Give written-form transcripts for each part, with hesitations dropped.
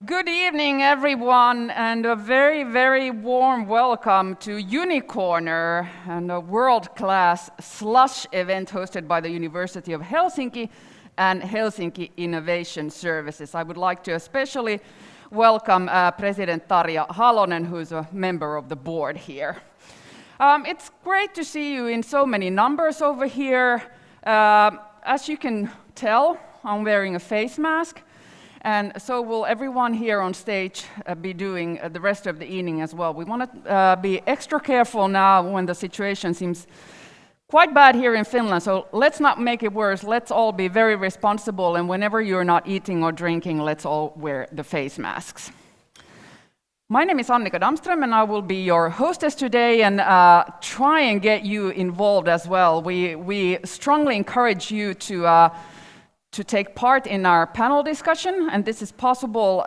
Good evening, everyone, and a very, very warm welcome to Unicorner and a world-class Slush event hosted by the University of Helsinki and Helsinki Innovation Services. I would like to especially welcome President Tarja Halonen, who's a member of the board here. It's great to see you in so many numbers over here. As you can tell, I'm wearing a face mask. And so will everyone here on stage be doing the rest of the evening as well. We want to be extra careful now when the situation seems quite bad here in Finland. So let's not make it worse. Let's all be very responsible. And whenever you're not eating or drinking, let's all wear the face masks. My name is Annika Damström, and I will be your hostess today and try and get you involved as well. We strongly encourage you to take part in our panel discussion, and this is possible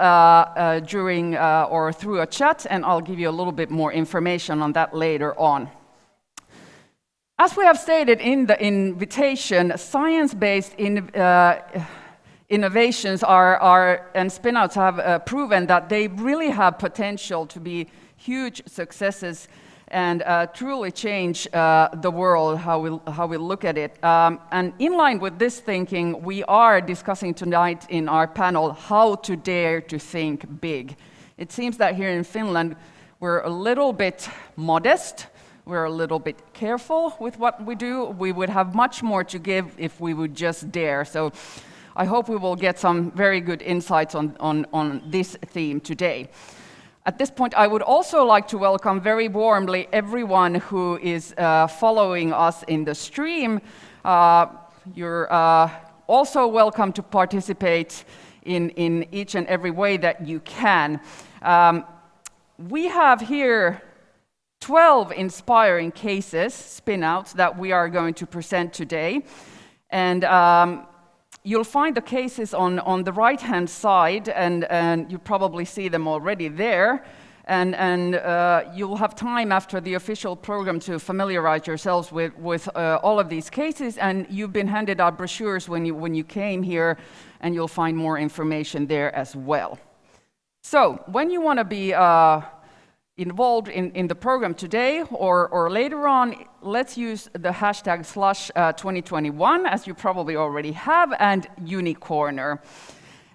during or through a chat, and I'll give you a little bit more information on that later on. As we have stated in the invitation, science-based innovations and spin-outs have proven that they really have potential to be huge successes and truly change the world, how we look at it. And in line with this thinking, we are discussing tonight in our panel how to dare to think big. It seems that here in Finland, we're a little bit modest, we're a little bit careful with what we do. We would have much more to give if we would just dare. So I hope we will get some very good insights on this theme today. At this point, I would also like to welcome very warmly everyone who is following us in the stream. You're also welcome to participate in each and every way that you can. We have here 12 inspiring cases, spin-outs, that we are going to present today. And you'll find the cases on the right-hand side, and you probably see them already there. And you'll have time after the official program to familiarize yourselves with all of these cases. And you've been handed out brochures when you came here, and you'll find more information there as well. So when you want to be involved in the program today or later on, let's use the hashtag Slush 2021, as you probably already have, and Unicorner.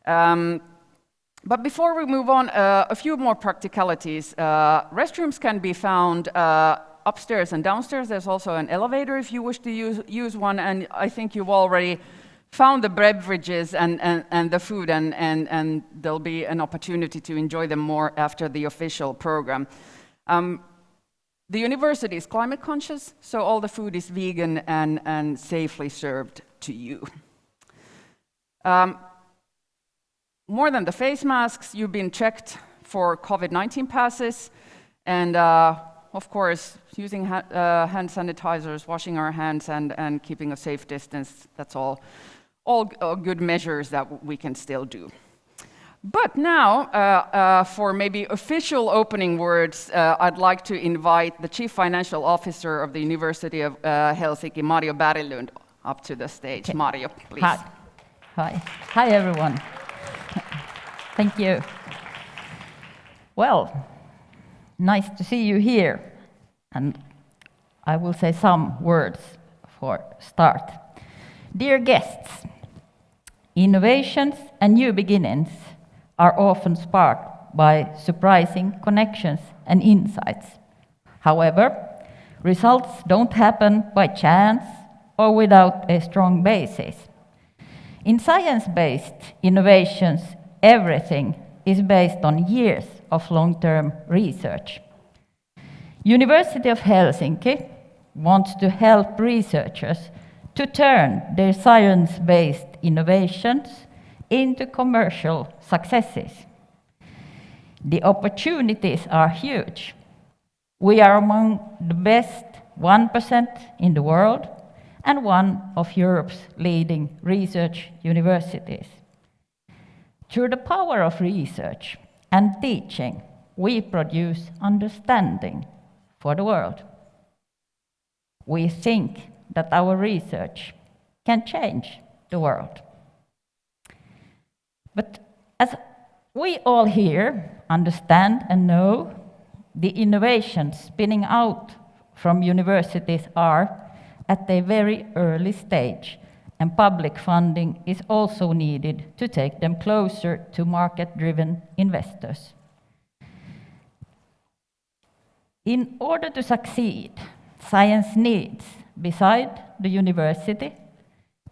But before we move on, a few more practicalities. Restrooms can be found upstairs and downstairs. There's also an elevator if you wish to use one, and I think you've already found the beverages and the food, and there'll be an opportunity to enjoy them more after the official program. The university is climate conscious, so all the food is vegan and safely served to you. More than the face masks, you've been checked for COVID-19 passes, and of course, using hand sanitizers, washing our hands, and keeping a safe distance. That's all good measures that we can still do. But now, for maybe official opening words, I'd like to invite the Chief Financial Officer of the University of Helsinki, Mario Berglund, up to the stage. Okay. Mario, please. Hi, everyone. Thank you. Well, nice to see you here. And I will say some words for start. Dear guests, innovations and new beginnings are often sparked by surprising connections and insights. However, results don't happen by chance or without a strong basis. In science-based innovations, everything is based on years of long-term research. University of Helsinki wants to help researchers to turn their science-based innovations into commercial successes. The opportunities are huge. We are among the best 1% in the world and one of Europe's leading research universities. Through the power of research and teaching, we produce understanding for the world. We think that our research can change the world. But as We all here understand and know the innovations spinning out from universities are at a very early stage, and public funding is also needed to take them closer to market-driven investors. In order to succeed, science needs, beside the university,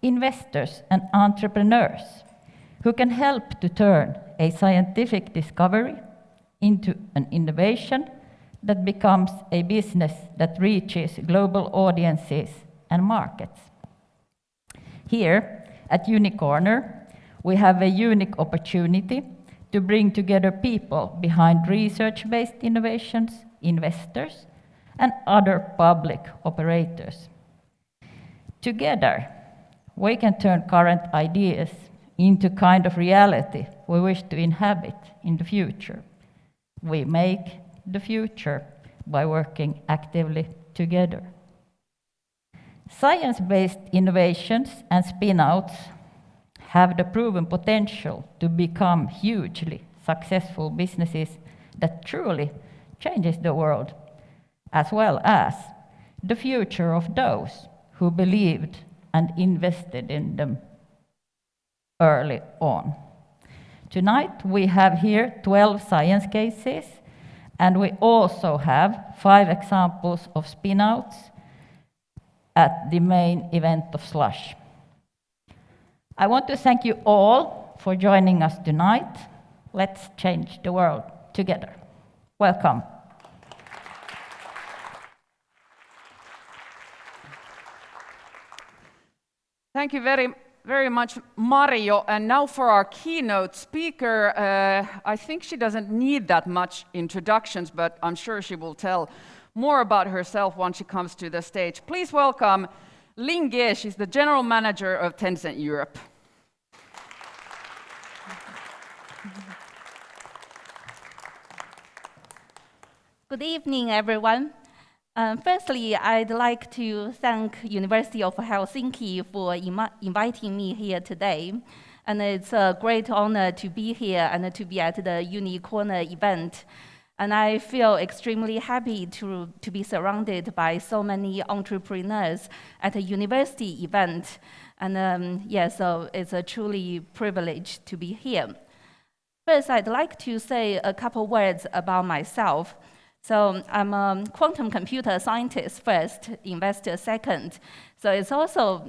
investors and entrepreneurs who can help to turn a scientific discovery into an innovation that becomes a business that reaches global audiences and markets. Here at Unicorner, we have a unique opportunity to bring together people behind research-based innovations, investors, and other public operators. Together, we can turn current ideas into kind of reality we wish to inhabit in the future. We make the future by working actively together. Science-based innovations and spin-outs have the proven potential to become hugely successful businesses that truly changes the world, as well as the future of those who believed and invested in them early on. Tonight we have here 12 science cases, and we also have 5 examples of spin-outs at the main event of Slush. I want to thank you all for joining us tonight. Let's change the world together. Welcome. Thank you very much, Mario. And now for our keynote speaker, I think she doesn't need that much introductions, but I'm sure she will tell more about herself once she comes to the stage. Please welcome Ling Ge. She's the General Manager of Tencent Europe. Good evening, everyone. Firstly, I'd like to thank University of Helsinki for inviting me here today. And it's a great honor to be here and to be at the Unicorner event. And I feel extremely happy to be surrounded by so many entrepreneurs at a university event. And so it's a truly privilege to be here. First, I'd like to say a couple words about myself. So I'm a quantum computer scientist first, investor second. So it's also,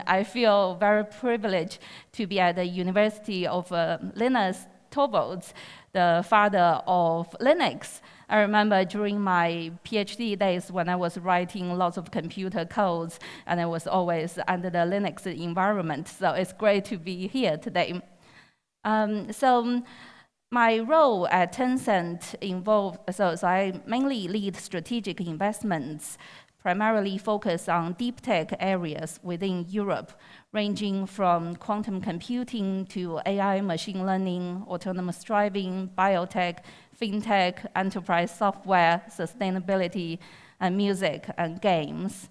I feel very privileged to be at the University of Linus Torvalds, the father of Linux. I remember during my PhD days when I was writing lots of computer codes, and I was always under the Linux environment. So it's great to be here today. My role at Tencent involved, so I mainly lead strategic investments, primarily focused on deep tech areas within Europe, ranging from quantum computing to AI, machine learning, autonomous driving, biotech, fintech, enterprise software, sustainability, and music and games.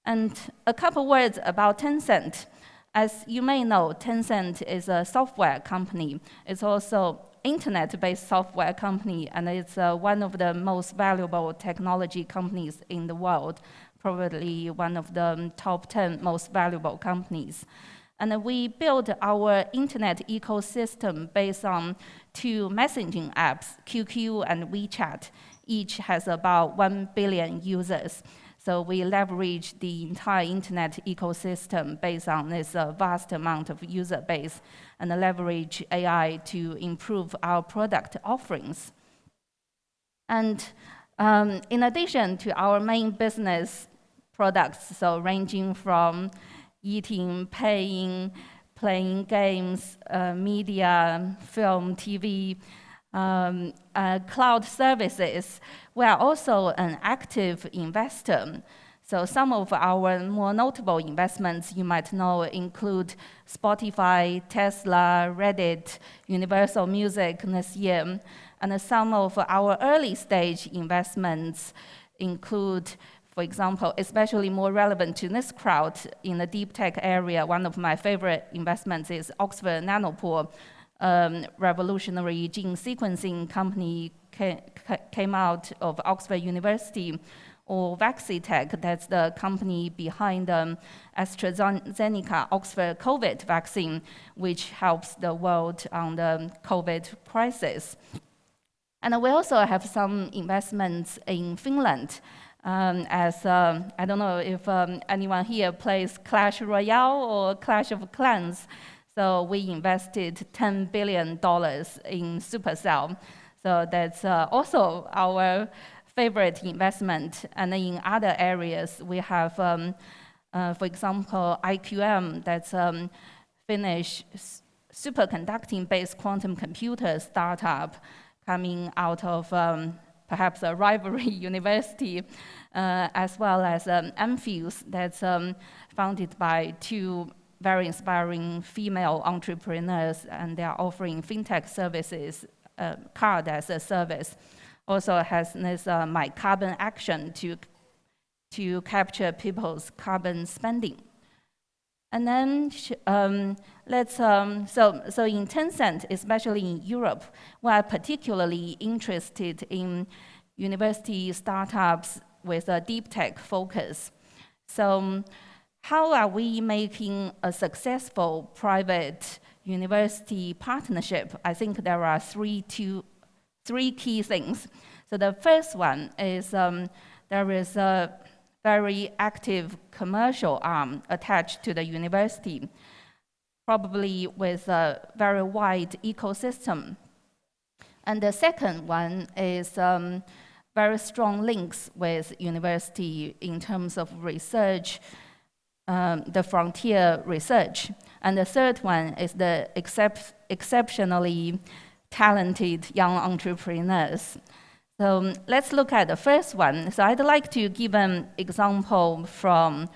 And a couple words about Tencent. As you may know, Tencent is a software company. It's also internet-based software company, and it's one of the most valuable technology companies in the world, probably one of the top 10 most valuable companies. And we built our internet ecosystem based on 2 messaging apps, QQ and WeChat. Each has about 1 billion users. So we leverage the entire internet ecosystem based on this vast amount of user base and leverage AI to improve our product offerings. And in addition to our main business products, so ranging from eating, paying, playing games, media, film, TV, cloud services, we are also an active investor. So some of our more notable investments you might know include Spotify, Tesla, Reddit, Universal Music this year. And some of our early stage investments include, for example, especially more relevant to this crowd in the deep tech area, one of my favorite investments is Oxford Nanopore, revolutionary gene sequencing company came out of Oxford University, or Vaccitech, that's the company behind AstraZeneca Oxford COVID vaccine, which helps the world on the COVID crisis. And we also have some investments in Finland. I don't know if anyone here plays Clash Royale or Clash of Clans. So we invested $10 billion in Supercell. So that's also our favorite investment. And in other areas, we have, for example, IQM, that's Finnish superconducting-based quantum computer startup coming out of perhaps a rivalry university, as well as Amphuse, that's founded by two very inspiring female entrepreneurs, and they are offering fintech services, card as a service. Also has this My Carbon Action to capture people's carbon spending. And then so in Tencent, especially in Europe, we are particularly interested in university startups with a deep tech focus. So how are we making a successful private university partnership? I think there are three key things. So the first one is there is a very active commercial arm attached to the university, probably with a very wide ecosystem. And the second one is very strong links with university in terms of research, the frontier research. And the third one is the exceptionally talented young entrepreneurs. So let's look at the first one. So I'd like to give an example from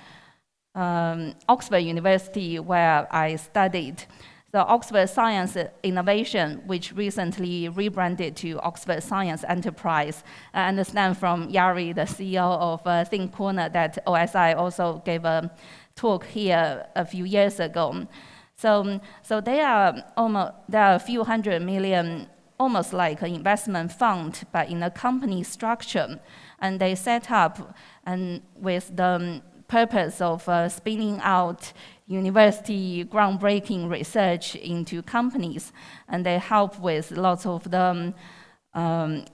Oxford University, where I studied. So Oxford Science Innovation, which recently rebranded to Oxford Science Enterprise. I understand from Yari, the CEO of Think Corner, that OSI also gave a talk here a few years ago. So there are a few hundred million, almost like an investment fund, but in a company structure. And they set up and with the purpose of spinning out university groundbreaking research into companies. And they help with lots of the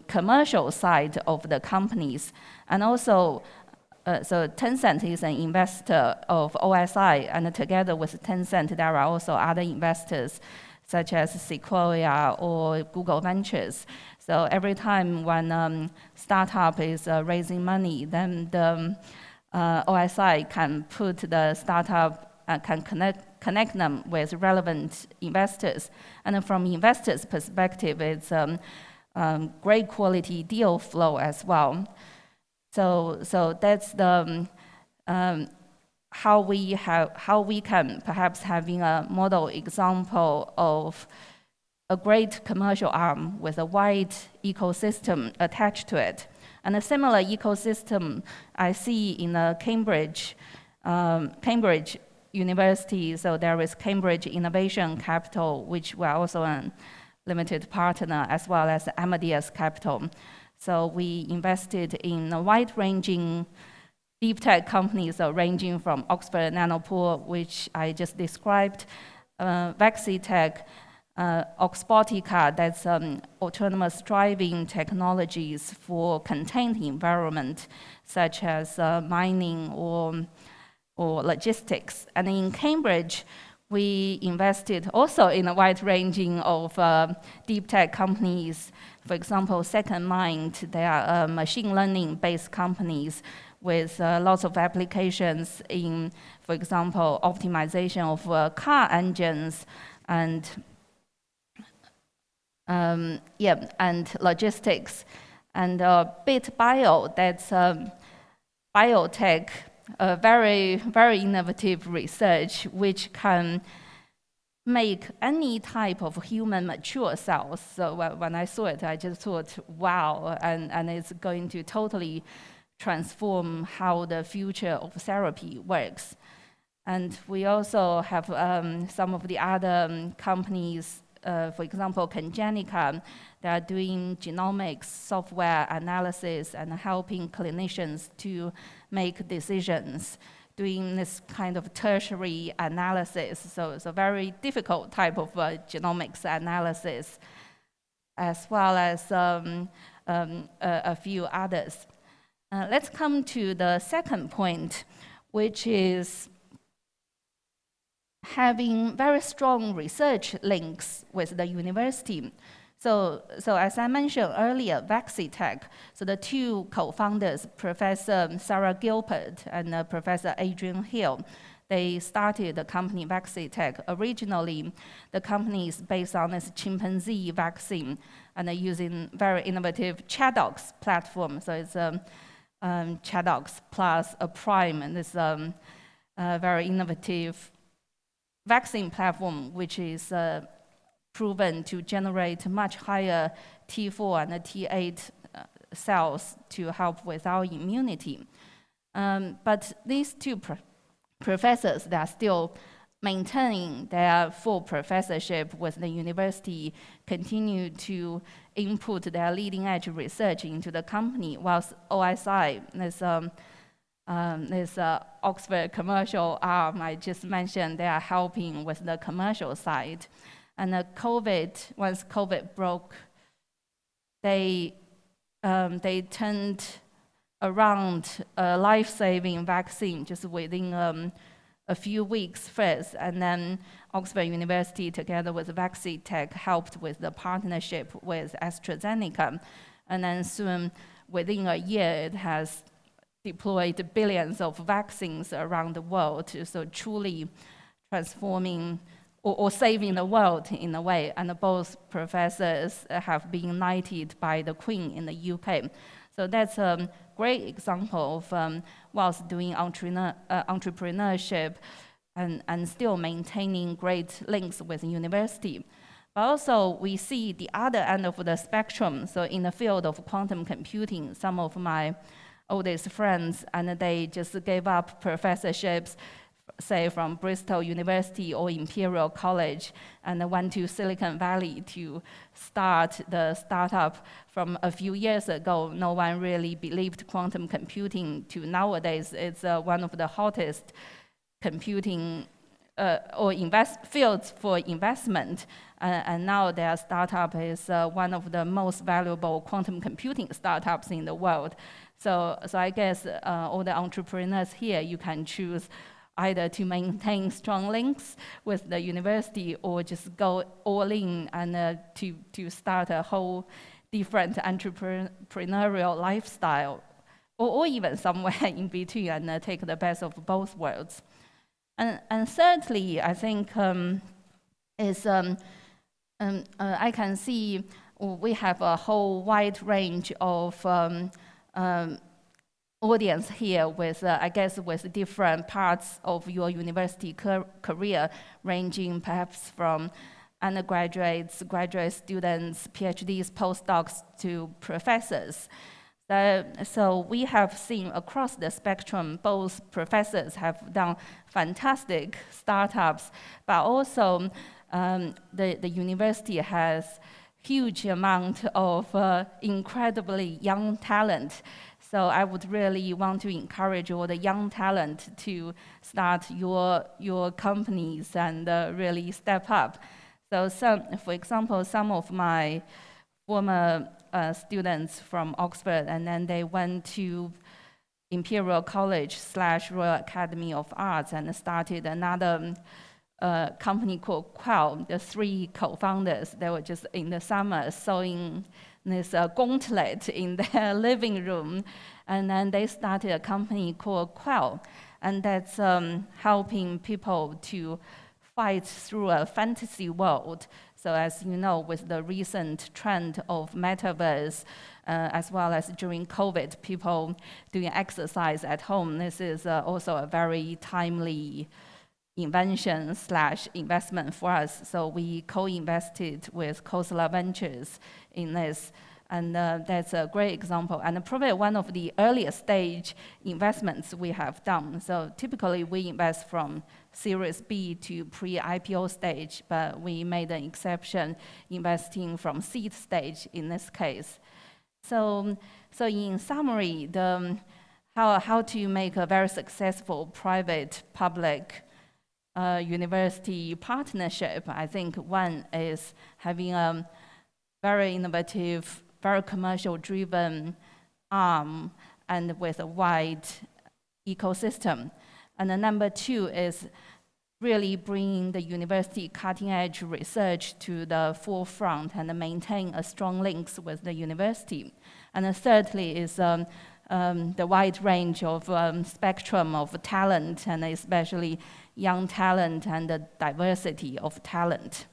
commercial side of the companies. And also, so Tencent is an investor of OSI, and together with Tencent, there are also other investors, such as Sequoia or Google Ventures. So every time when startup is raising money, then the OSI can put the startup, can connect them with relevant investors. And from investors' perspective, it's great quality deal flow as well. So that's the how we can perhaps having a model example of a great commercial arm with a wide ecosystem attached to it. And a similar ecosystem I see in Cambridge University. So there is Cambridge Innovation Capital, which we're also a limited partner, as well as Amadeus Capital. So we invested in a wide-ranging deep tech companies, ranging from Oxford Nanopore, which I just described, Vaccitech, Oxbotica, that's autonomous driving technologies for contained environment, such as mining or logistics. And in Cambridge, we invested also in a wide ranging of deep tech companies. For example, Second Mind, they are machine learning based companies with lots of applications in, for example, optimization of car engines and and logistics. And BitBio, that's biotech, very, very innovative research, which can make any type of human mature cells. So when I saw it, I just thought, wow, and it's going to totally transform how the future of therapy works. And we also have some of the other companies for example, Congenica, they are doing genomics software analysis and helping clinicians to make decisions, doing this kind of tertiary analysis. So it's a very difficult type of genomics analysis, as well as a few others. Let's come to the second point, which is having very strong research links with the university. So as I mentioned earlier, Vaccitech, so the two co-founders, Professor Sarah Gilbert and Professor Adrian Hill, they started the company Vaccitech. Originally, the company is based on this chimpanzee vaccine and they're using very innovative ChAdOx platform. So it's ChAdOx plus a prime, and this very innovative vaccine platform, which is proven to generate much higher T4 and T8 cells to help with our immunity. But these two professors, they are still maintaining their full professorship with the university, continue to input their leading edge research into the company, whilst OSI, this Oxford commercial arm I just mentioned, they are helping with the commercial side. And once COVID broke, they turned around a life-saving vaccine just within a few weeks first, and then Oxford University together with Vaccitech helped with the partnership with AstraZeneca, and then soon, within a year, it has deployed billions of vaccines around the world, so truly transforming or saving the world in a way. And both professors have been knighted by the Queen in the UK. So that's a great example of whilst doing entrepreneurship and still maintaining great links with the university. But also we see the other end of the spectrum. So in the field of quantum computing, some of my oldest friends, and they just gave up professorships, say from Bristol University or Imperial College, and went to Silicon Valley to start the startup. From a few years ago, no one really believed quantum computing, to nowadays it's one of the hottest computing fields for investment. And now their startup is one of the most valuable quantum computing startups in the world. So I guess all the entrepreneurs here, you can choose either to maintain strong links with the university or just go all in and to start a whole different entrepreneurial lifestyle, or even somewhere in between and take the best of both worlds. And thirdly, I think I can see we have a whole wide range of audience here with, I guess, with different parts of your university career, ranging perhaps from undergraduates, graduate students, PhDs, postdocs, to professors. So we have seen across the spectrum, both professors have done fantastic startups, but also the university has huge amount of incredibly young talent. So I would really want to encourage all the young talent to start your companies and really step up. So for example, some of my former students from Oxford, and then they went to Imperial College / Royal Academy of Arts and started another company called Quell. The three co-founders, they were just in the summer sewing this gauntlet in their living room, and then they started a company called Quell, and that's helping people to fight through a fantasy world. So as you know, with the recent trend of metaverse, as well as during COVID, people doing exercise at home, this is also a very timely invention / investment for us. So we co-invested with Khosla Ventures in this, And that's a great example, and probably one of the earliest stage investments we have done. So typically we invest from Series B to pre-IPO stage, but we made an exception investing from seed stage in this case. So in summary, how to make a very successful private-public university partnership, I think one is having a very innovative, very commercial-driven arm and with a wide ecosystem. And then number two is really bringing the university cutting-edge research to the forefront and maintain a strong links with the university. And then thirdly is the wide range of spectrum of talent, and especially young talent and the diversity of talent.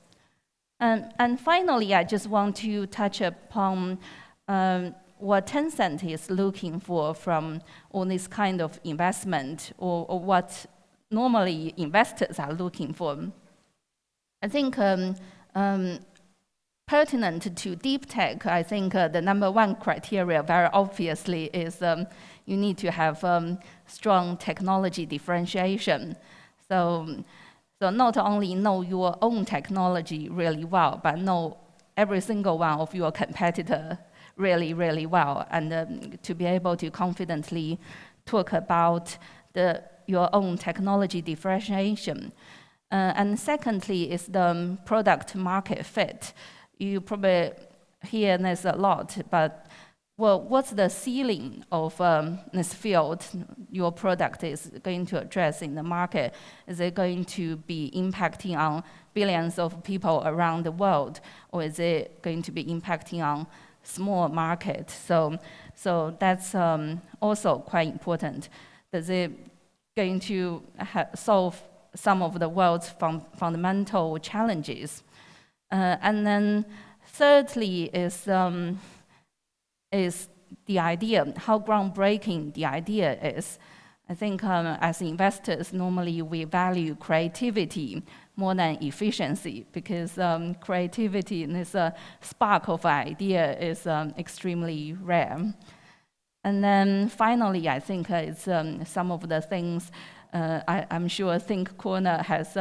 And finally, I just want to touch upon what Tencent is looking for from all this kind of investment, or what normally investors are looking for. I think pertinent to deep tech, I think the number one criteria very obviously is you need to have strong technology differentiation. So not only know your own technology really well, but know every single one of your competitor really, really well, and to be able to confidently talk about your own technology differentiation. And secondly is the product market fit. You probably hear this a lot, but well, what's the ceiling of this field your product is going to address in the market? Is it going to be impacting on billions of people around the world, or is it going to be impacting on small market? So that's also quite important. Is it going to solve some of the world's fundamental challenges? And then thirdly is the idea, how groundbreaking the idea is. I think as investors, normally we value creativity more than efficiency, because creativity and this spark of idea is extremely rare. And then finally, I think it's some of the things I'm sure Think Corner has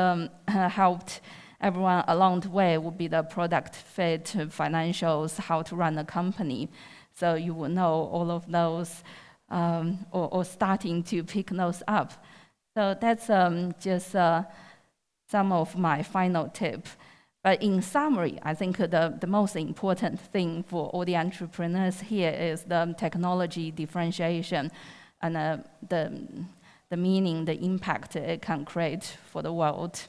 helped everyone along the way would be the product fit, financials, how to run a company. So you will know all of those, or starting to pick those up. So that's just some of my final tips. But in summary, I think the most important thing for all the entrepreneurs here is the technology differentiation and the meaning, the impact it can create for the world.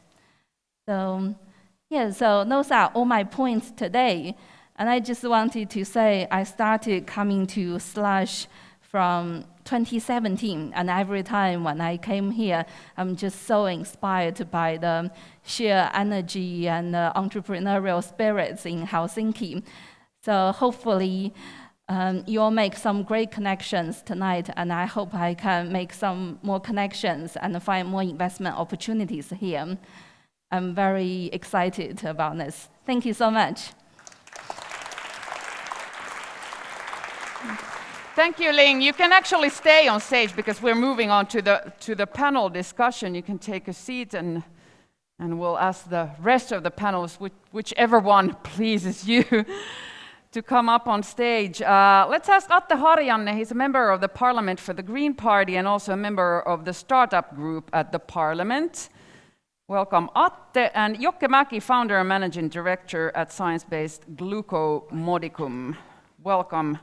So yeah, so those are all my points today. And I just wanted to say I started coming to Slush from 2017, and every time when I came here, I'm just so inspired by the sheer energy and entrepreneurial spirits in Helsinki. So hopefully you'll make some great connections tonight, and I hope I can make some more connections and find more investment opportunities here. I'm very excited about this. Thank you so much. Thank you, Ling. You can actually stay on stage because we're moving on to the panel discussion. You can take a seat and we'll ask the rest of the panelists, whichever one pleases you, to come up on stage. Let's ask Atte Harjanne. He's a member of the Parliament for the Green Party and also a member of the startup group at the Parliament. Welcome, Atte. And Jokke Mäki, founder and managing director at science-based Glucomodicum. Welcome,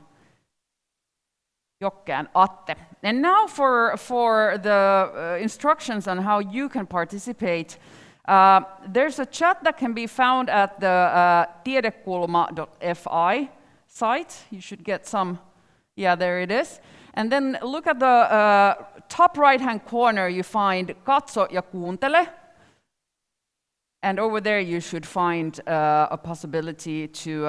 Jokke and Atte. And now for the instructions on how you can participate. There's a chat that can be found at the tiedekulma.fi site. You should get some, yeah, there it is. And then look at the top right-hand corner, you find Katso ja kuuntele. And over there you should find a possibility to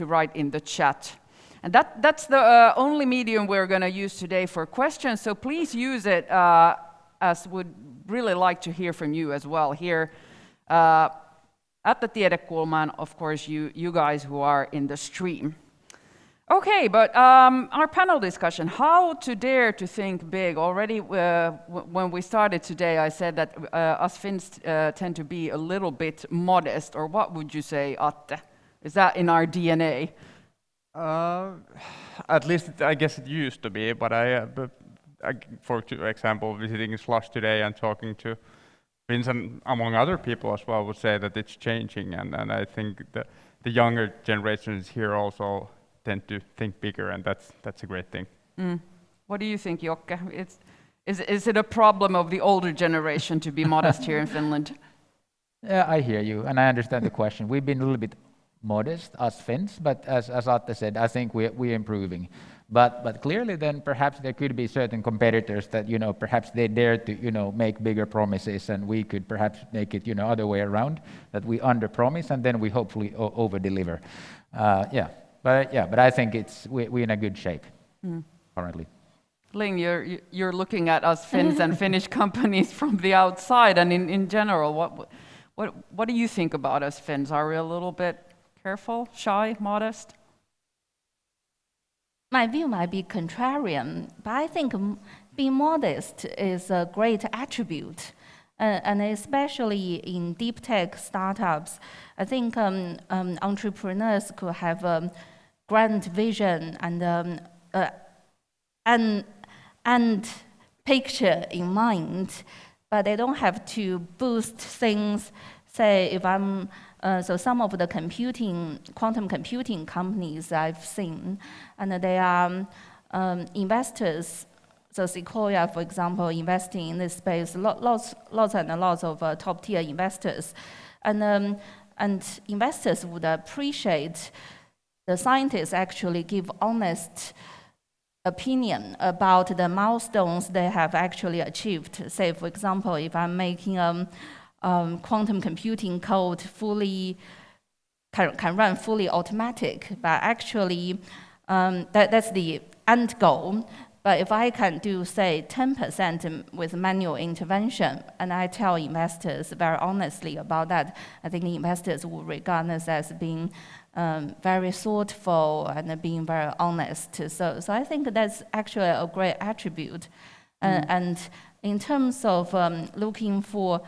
write in the chat. And that's the only medium we're going to use today for questions, so please use it, as would really like to hear from you as well here at the Tiedekulma, and of course you guys who are in the stream. Okay, but our panel discussion, how to dare to think big. Already when we started today, I said that us Finns tend to be a little bit modest, or what would you say, Atte? Is that in our DNA? At least I guess it used to be, but for example, visiting Slush today and talking to Finns and among other people as well, would say that it's changing, and I think the younger generations here also tend to think bigger, and that's a great thing. What do you think, Jokke? Is it a problem of the older generation to be modest here in Finland? Yeah, I hear you, and I understand the question. We've been a little bit modest, us Finns, but as Atte said, I think we're improving. But clearly then perhaps there could be certain competitors that, perhaps they dare to, make bigger promises, and we could perhaps make it, other way around, that we under-promise and then we hopefully over-deliver. But I think we're in a good shape currently. Ling, you're looking at us Finns and Finnish companies from the outside, and in general, what do you think about us Finns? Are we a little bit careful, shy, modest? My view might be contrarian, but I think being modest is a great attribute. And especially in deep tech startups, I think entrepreneurs could have a grand vision and picture in mind, but they don't have to boost things. Say, if I'm so some of the quantum computing companies I've seen, and they are investors. So Sequoia, for example, investing in this space, lots and lots of top-tier investors, and investors would appreciate the scientists actually give honest opinion about the milestones they have actually achieved. Say, for example, if I'm making quantum computing code can run fully automatic, but actually that's the end goal. But if I can do, say, 10% with manual intervention, and I tell investors very honestly about that, I think the investors will regard us as being very thoughtful and being very honest. So I think that's actually a great attribute. And in terms of looking for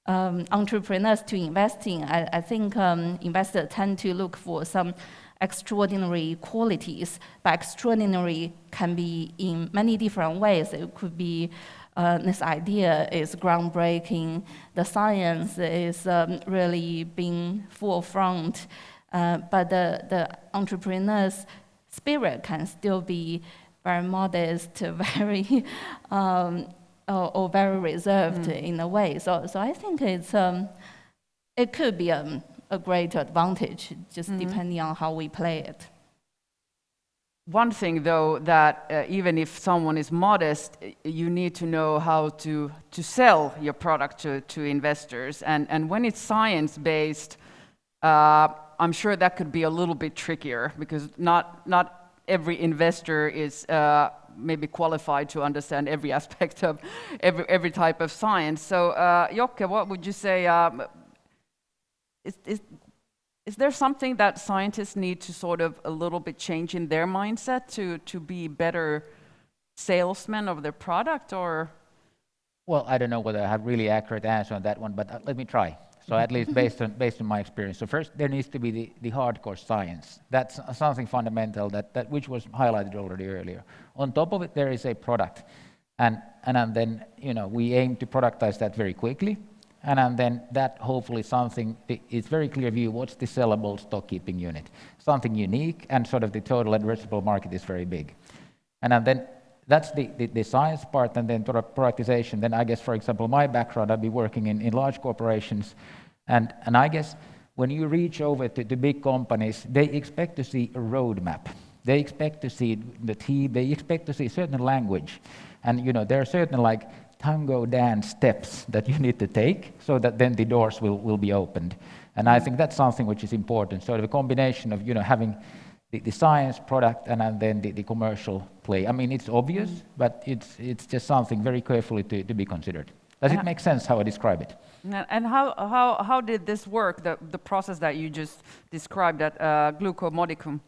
entrepreneurs to invest in, I think investors tend to look for some extraordinary qualities, but extraordinary can be in many different ways. It could be this idea is groundbreaking, the science is really being forefront, but the entrepreneur's spirit can still be very modest, very or very reserved in a way. So I think it could be a great advantage, just depending on how we play it. One thing, though, that even if someone is modest, you need to know how to sell your product to investors. And when it's science-based, I'm sure that could be a little bit trickier, because not every investor is maybe qualified to understand every aspect of every type of science. So, Jokke, what would you say? Is there something that scientists need to sort of a little bit change in their mindset to be better salesmen of their product, or? Well, I don't know whether I have really accurate answer on that one, but let me try. So at least based on my experience. So first, there needs to be the hardcore science. That's something fundamental that which was highlighted already earlier. On top of it, there is a product, and then we aim to productize that very quickly. And then that hopefully something, it's very clear view what's the sellable stock keeping unit. Something unique, and sort of the total addressable market is very big. And then that's the science part, and then productization. Then I guess, for example, my background, I've been working in large corporations, and I guess when you reach over to the big companies, they expect to see a roadmap. They expect to see the team, they expect to see certain language. And there are certain tango dance steps that you need to take so that then the doors will be opened. And I think that's something which is important. So the combination of having the science product and then the commercial play. I mean, it's obvious, but it's just something very carefully to be considered. Does it make sense how I describe it? And how did this work, the process that you just described at Glucomodicum?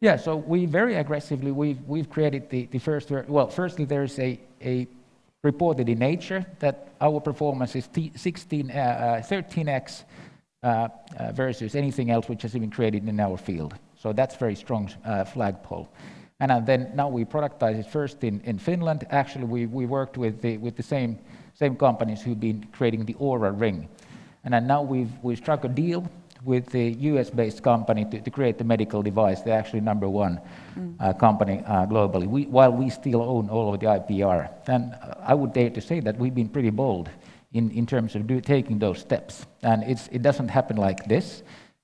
Yeah, so we very aggressively, we've created the first, well, firstly there is a reported in Nature that our performance is 13x versus anything else which has been created in our field. So that's very strong flagpole. And then now we productize it first in Finland. Actually, we worked with the same companies who've been creating the Aura ring. And then now we've struck a deal with the US-based company to create the medical device. They're actually number one company globally, while we still own all of the IPR. And I would dare to say that we've been pretty bold in terms of taking those steps. And it doesn't happen like this.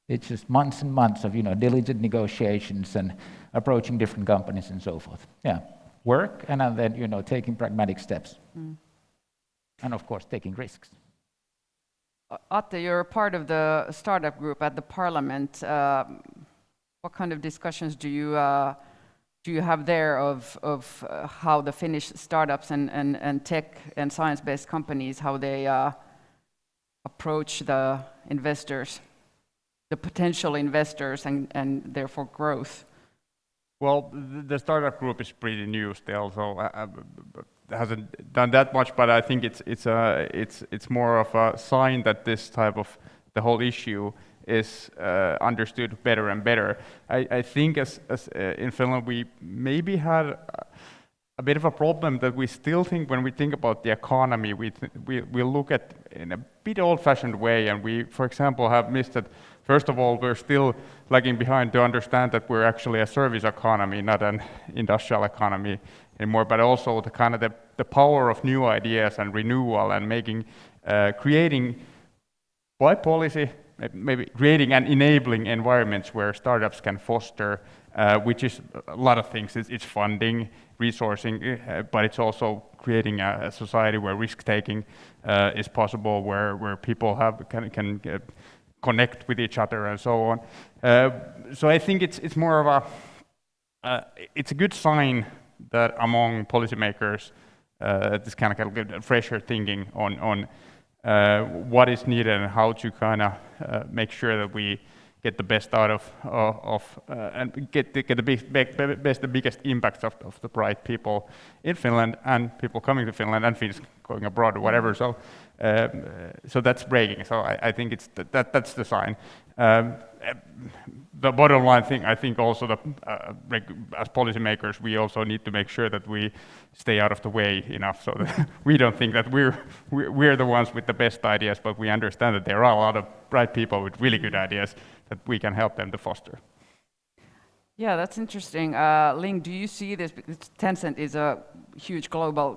It's just months and months of diligent negotiations and approaching different companies and so forth. Yeah, work and then taking pragmatic steps. And of course taking risks. Atte, you're part of the startup group at the Parliament. What kind of discussions do you have there of how the Finnish startups and tech and science-based companies, how they approach the investors, the potential investors, and therefore growth? Well, the startup group is pretty new still, so hasn't done that much. But I think it's more of a sign that this type of the whole issue is understood better and better. I think as in Finland we maybe had a bit of a problem that we still think when we think about the economy, we look at in a bit old-fashioned way, and we, for example, have missed that. First of all, we're still lagging behind to understand that we're actually a service economy, not an industrial economy anymore, but also the kind of the power of new ideas and renewal and creating by policy, maybe creating and enabling environments where startups can foster, which is a lot of things. It's funding, resourcing, but it's also creating a society where risk-taking is possible, where people can connect with each other and so on. So I think it's more of it's a good sign that among policymakers, this kind of fresher thinking on what is needed and how to kind of make sure that we get the best out of and get the biggest impacts of the bright people in Finland and people coming to Finland and Finns going abroad or whatever. So that's breaking. So I think that's the sign. The bottom line thing, I think also as policymakers, we also need to make sure that we stay out of the way enough so that we don't think that we're the ones with the best ideas, but we understand that there are a lot of bright people with really good ideas that we can help them to foster. Yeah, that's interesting. Ling, do you see this? Because Tencent is a huge global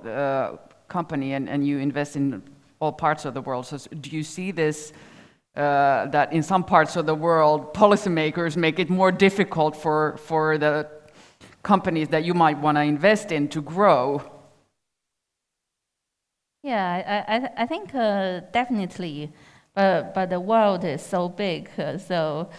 company and you invest in all parts of the world. So do you see this, that in some parts of the world, policymakers make it more difficult for the companies that you might want to invest in to grow? Yeah, I think definitely, but the world is so big. So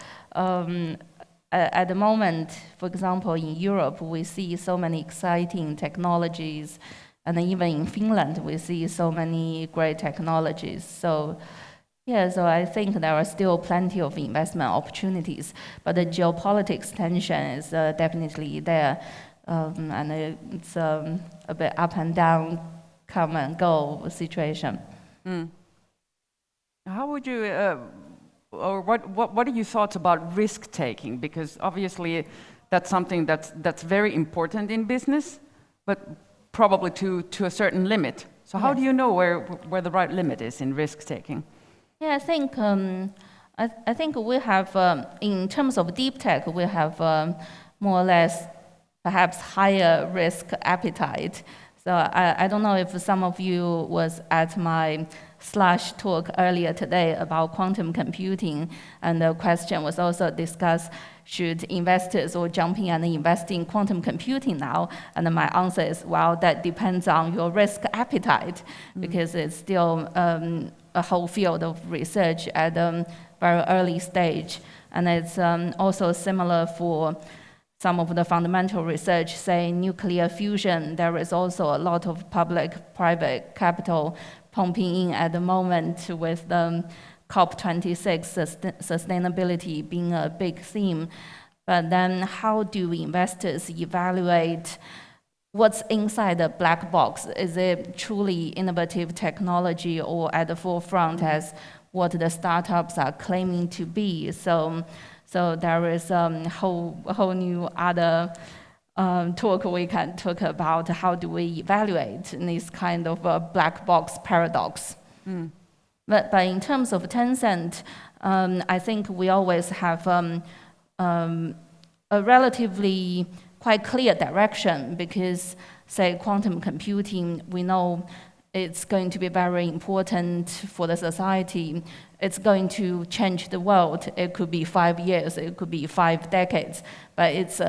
at the moment, for example, in Europe, we see so many exciting technologies, and even in Finland, we see so many great technologies. So yeah, so I think there are still plenty of investment opportunities, but the geopolitics tension is definitely there, and it's a bit up and down, come and go situation. How would you, or what are your thoughts about risk taking? Because obviously that's something that's very important in business, but probably to a certain limit. So how do you know where the right limit is in risk taking? Yeah, I think we have, in terms of deep tech, we have more or less perhaps higher risk appetite. So I don't know if some of you was at my Slush talk earlier today about quantum computing, and the question was also discussed, should investors all jump in and invest in quantum computing now? And my answer is, well, that depends on your risk appetite, because it's still a whole field of research at a very early stage. And it's also similar for some of the fundamental research, say nuclear fusion. There is also a lot of public-private capital pumping in at the moment, with the COP26 sustainability being a big theme. But then how do investors evaluate what's inside the black box? Is it truly innovative technology or at the forefront as what the startups are claiming to be? So there is a whole new other talk we can talk about how do we evaluate this kind of black box paradox. But in terms of Tencent, I think we always have a relatively quite clear direction because, say, quantum computing, we know it's going to be very important for the society. It's going to change the world. It could be 5 years, it could be 5 decades, but it's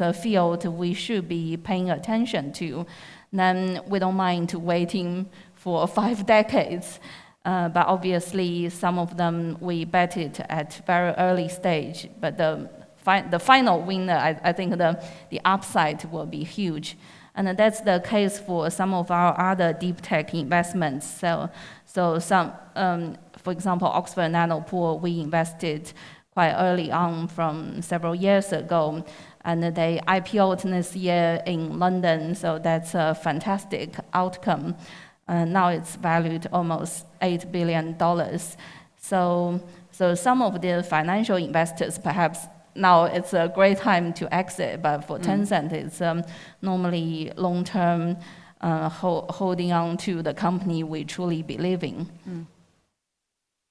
a field we should be paying attention to. Then we don't mind waiting for 5 decades, but obviously some of them we bet it at very early stage, but the final winner, I think the upside will be huge. And that's the case for some of our other deep tech investments. So some, for example, Oxford Nanopool, we invested quite early on from several years ago, and they IPO'd this year in London, so that's a fantastic outcome. Now it's valued almost $8 billion. So some of the financial investors perhaps now it's a great time to exit, but for Tencent, it's normally long-term holding on to the company we truly believe in.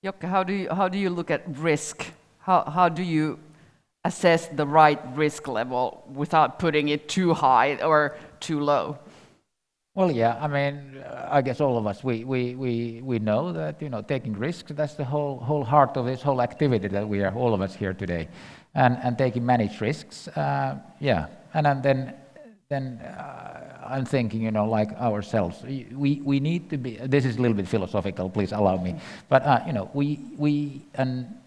Jokke, how do you look at risk? How do you assess the right risk level without putting it too high or too low? Well, yeah, I mean, I guess all of us, we know that, taking risks, that's the whole heart of this whole activity that we are, all of us here today. And taking managed risks, yeah. And then I'm thinking, like ourselves, we need to be, this is a little bit philosophical, please allow me, but,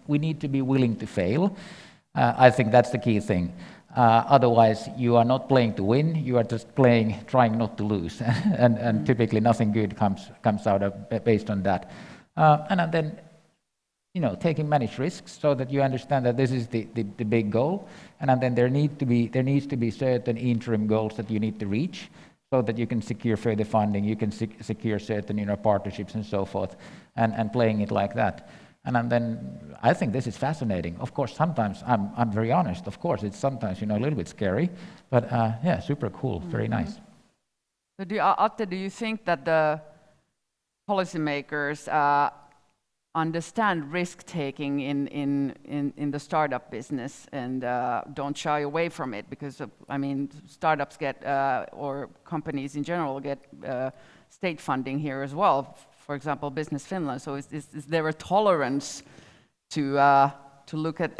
we need to be willing to fail. I think that's the key thing. Otherwise, you are not playing to win, you are just playing, trying not to lose. and typically nothing good comes out of based on that. And then, taking managed risks so that you understand that this is the big goal. And then there needs to be certain interim goals that you need to reach so that you can secure further funding, you can secure certain, partnerships and so forth, and playing it like that. And then I think this is fascinating. Of course, sometimes I'm very honest. Of course, it's sometimes a little bit scary, but yeah, super cool, very nice. So Atte, do you think that the policymakers understand risk taking in the startup business and don't shy away from it? Because startups get or companies in general get state funding here as well. For example, Business Finland. So is there a tolerance to look at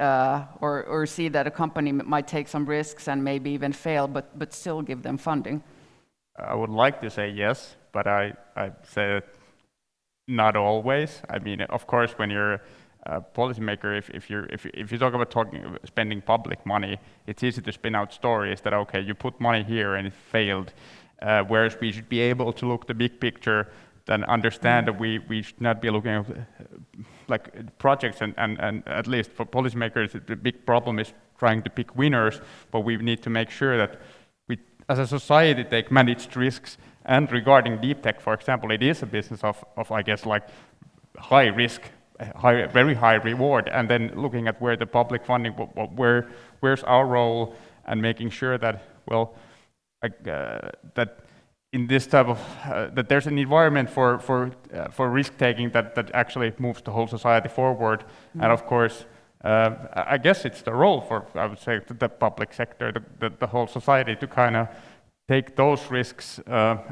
or see that a company might take some risks and maybe even fail, but still give them funding? I would like to say yes, but I say that not always. I mean, of course, when you're a policymaker, if you talk about spending public money, it's easy to spin out stories that okay, you put money here and it failed, whereas we should be able to look the big picture. Then understand that we should not be looking at like projects and at least for policymakers the big problem is trying to pick winners, but we need to make sure that we as a society take managed risks. And regarding deep tech, for example, it is a business of I guess like high risk, very high reward, and then looking at where the public funding, where's our role, and making sure that that in this type of that there's an environment for risk taking that actually moves the whole society forward. And of course, I guess it's the role for, I would say, the public sector, the whole society to kind of take those risks,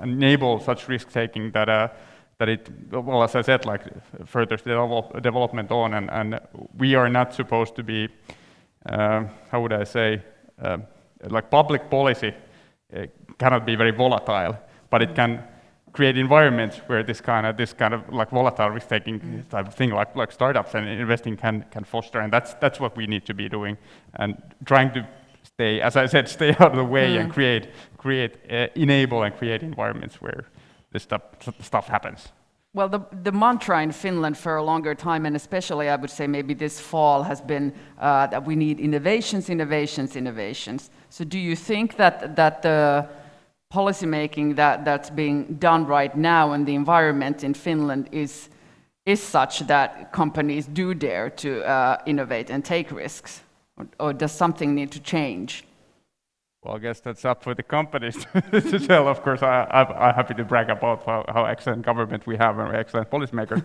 enable such risk taking that it, well, as I said, like further development on, and we are not supposed to be, how would I say, like public policy cannot be very volatile, but it can create environments where this kind of like volatile risk-taking type of thing, like startups and investing can foster, and that's what we need to be doing, and trying to stay, as I said, stay out of the way and enable and create environments where this stuff happens. Well, the mantra in Finland for a longer time, and especially I would say maybe this fall, has been that we need innovations, innovations, innovations. So do you think that the policy making that's being done right now and the environment in Finland is such that companies do dare to innovate and take risks? Or does something need to change? Well, I guess that's up for the companies to tell. Of course, I'm happy to brag about how excellent government we have and excellent policymakers.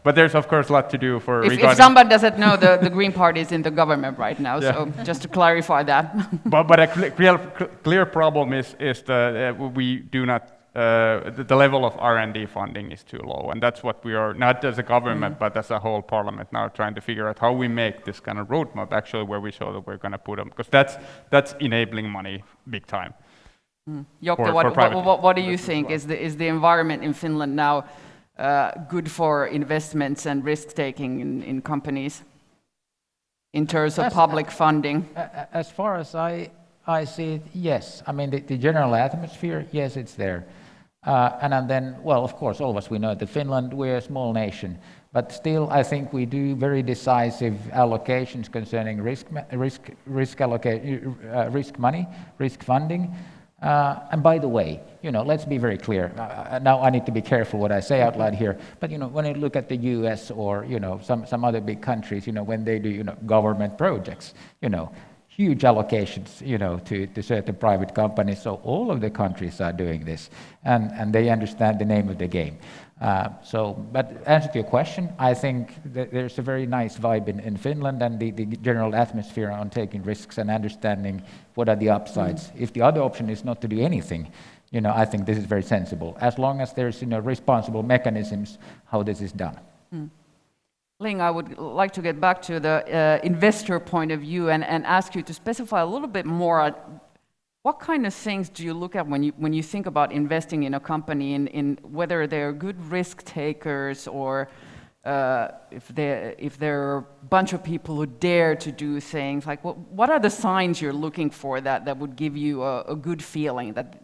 But there's of course a lot to do for. If somebody doesn't know, the Green Party is in the government right now. Yeah. So just to clarify that. but a clear problem is we do not. The level of R&D funding is too low, and that's what we are, not as a government, but as a whole parliament now trying to figure out how we make this kind of roadmap actually where we show that we're going to put them, because that's enabling money big time. Jokka, what do you think? Is the environment in Finland now good for investments and risk-taking in companies in terms of public funding? As far as I see it, yes. I mean, the general atmosphere, yes, it's there. And then, well, of course, all of us, we know that Finland, we're a small nation, but still, I think we do very decisive allocations concerning risk money, risk funding. And by the way, let's be very clear. Now I need to be careful what I say out loud here. But when you look at the U.S. or some other big countries, when they do government projects, huge allocations, to certain private companies. So all of the countries are doing this, and they understand the name of the game. But answer to your question, I think that there's a very nice vibe in Finland, and the general atmosphere on taking risks and understanding what are the upsides. If the other option is not to do anything, I think this is very sensible, as long as there's responsible mechanisms how this is done. Ling, I would like to get back to the investor point of view and ask you to specify a little bit more. What kind of things do you look at when you think about investing in a company, in whether they're good risk takers or if they're a bunch of people who dare to do things? Like what are the signs you're looking for that would give you a good feeling that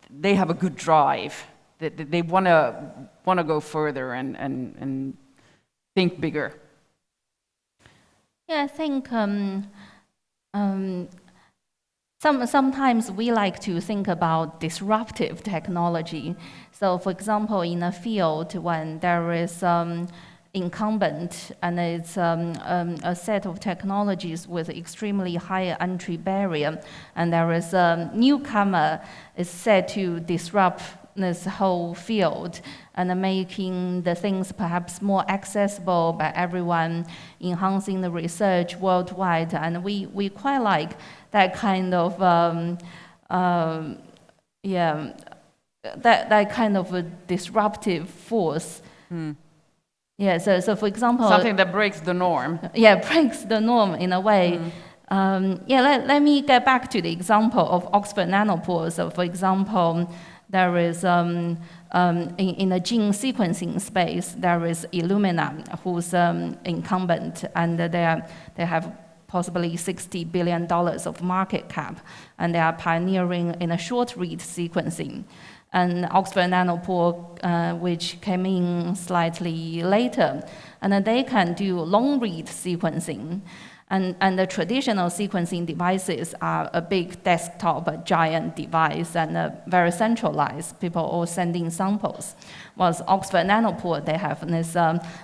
they have a good drive, that they want to go further and think bigger? Yeah, I think sometimes we like to think about disruptive technology. So, for example, in a field when there is incumbent and it's a set of technologies with extremely high entry barrier, and there is a newcomer is said to disrupt this whole field and making the things perhaps more accessible by everyone, enhancing the research worldwide. And we quite like that kind of that kind of a disruptive force. Yeah, so for example, something that breaks the norm. Yeah, breaks the norm in a way. Let me get back to the example of Oxford Nanopore. So for example, there is, in the gene sequencing space, there is Illumina, who's incumbent, and they have possibly $60 billion of market cap, and they are pioneering in a short read sequencing. And Oxford Nanopore, which came in slightly later, and they can do long read sequencing. And the traditional sequencing devices are a big desktop, a giant device, and very centralized. People all sending samples. Whilst Oxford Nanopore, they have this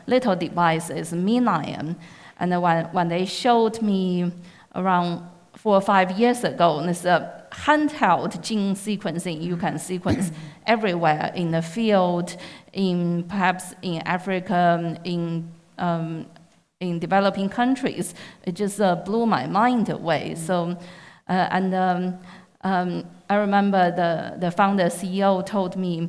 little device, is MinION. And when they showed me around 4 or 5 years ago, this handheld gene sequencing, you can sequence everywhere in the field, perhaps in Africa, in developing countries. It just blew my mind away. So, I remember the founder CEO told me,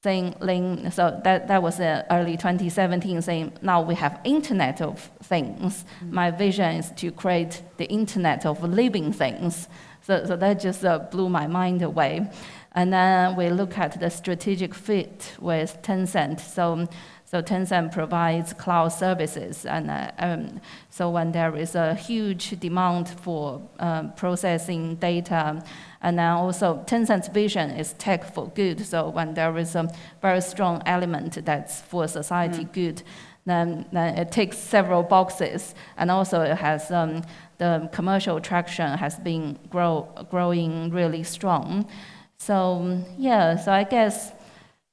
saying, Ling, so that was early 2017, saying, now we have Internet of Things. My vision is to create the Internet of living things. So that just blew my mind away. And then we look at the strategic fit with Tencent. So Tencent provides cloud services, and so when there is a huge demand for processing data, and then also Tencent's vision is tech for good. So when there is a very strong element that's for society good, then it ticks several boxes, and also it has the commercial traction has been growing really strong. So yeah, so I guess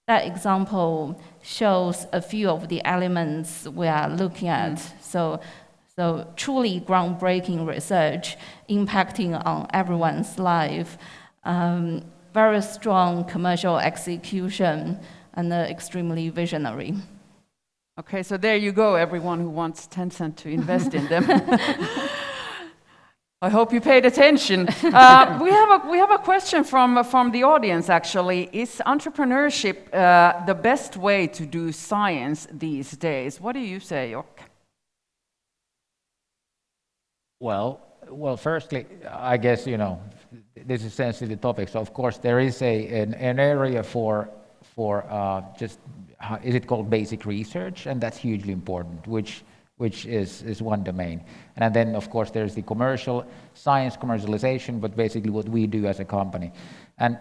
that example shows a few of the elements we are looking at. So truly groundbreaking research impacting on everyone's life, very strong commercial execution, and extremely visionary. Okay, so there you go, everyone who wants Tencent to invest in them. I hope you paid attention. We have a question from the audience, actually. Is entrepreneurship the best way to do science these days? What do you say, Jokke? Well, firstly, I guess, this is a sensitive topic, so of course there is an area for is it called basic research, and that's hugely important, which is one domain. And then, of course, there's the commercial science commercialization, but basically what we do as a company. And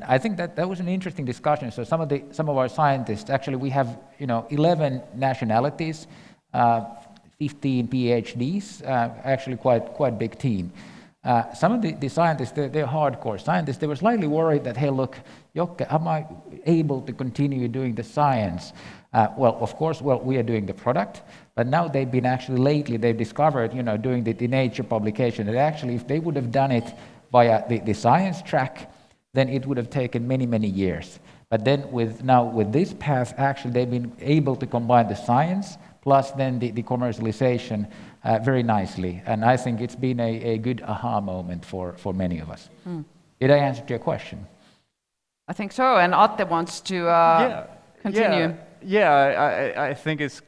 I think that was an interesting discussion. So some of our scientists, actually, we have 11 nationalities, 15 PhDs, actually quite big team. Some of the scientists, they're hardcore scientists. They were slightly worried that, hey, look, Jokke, am I able to continue doing the science? Well, of course, we are doing the product, but now they've discovered, doing the Nature publication, that actually if they would have done it via the science track, then it would have taken many, many years. But then with this path, actually they've been able to combine the science plus then the commercialization very nicely. And I think it's been a good aha moment for many of us. Did I answer to your question? I think so, and Atte wants to continue. I think it's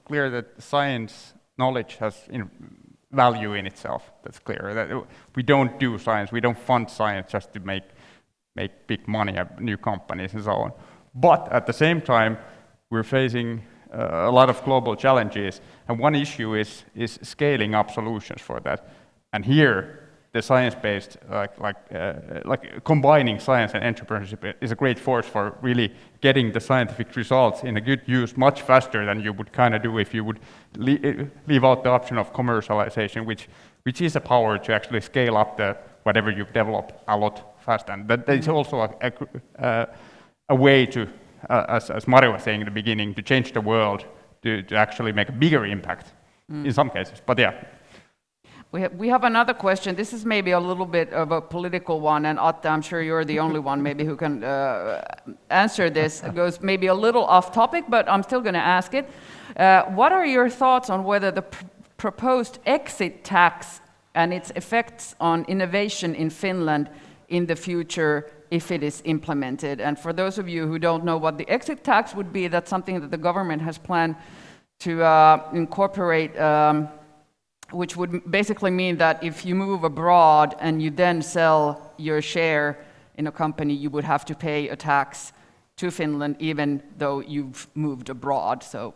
clear that science knowledge has value in itself. That's clear. That we don't do science, we don't fund science just to make big money at new companies and so on. But at the same time, we're facing a lot of global challenges, and one issue is scaling up solutions for that. And here, the science-based, like combining science and entrepreneurship is a great force for really getting the scientific results in a good use much faster than you would kind of do if you would leave out the option of commercialization, which is a power to actually scale up whatever you've developed a lot faster. And that is also a way to, as Mari was saying in the beginning, to change the world, to actually make a bigger impact in some cases. But yeah. We have another question. This is maybe a little bit of a political one, and Atte, I'm sure you're the only one maybe who can answer this. It goes maybe a little off topic, but I'm still going to ask it. What are your thoughts on whether the proposed exit tax and its effects on innovation in Finland in the future, if it is implemented? And for those of you who don't know what the exit tax would be, that's something that the government has planned to incorporate, which would basically mean that if you move abroad and you then sell your share in a company, you would have to pay a tax to Finland even though you've moved abroad. So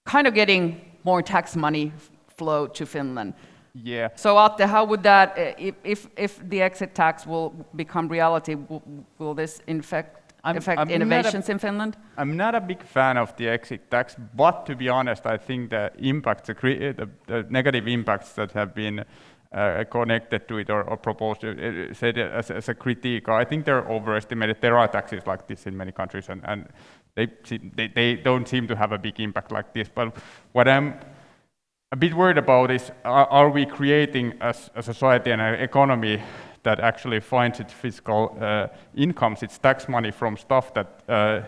kind of getting more tax money flow to Finland. Yeah. So Atte, how would that, if the exit tax will become reality, will this affect innovations in Finland? I'm not a big fan of the exit tax, but to be honest, I think the impacts, the negative impacts that have been connected to it or proposed, said as a critique, I think they're overestimated. There are taxes like this in many countries, and they don't seem to have a big impact like this. But what I'm a bit worried about is, are we creating a society and an economy that actually finds its fiscal incomes, its tax money from stuff that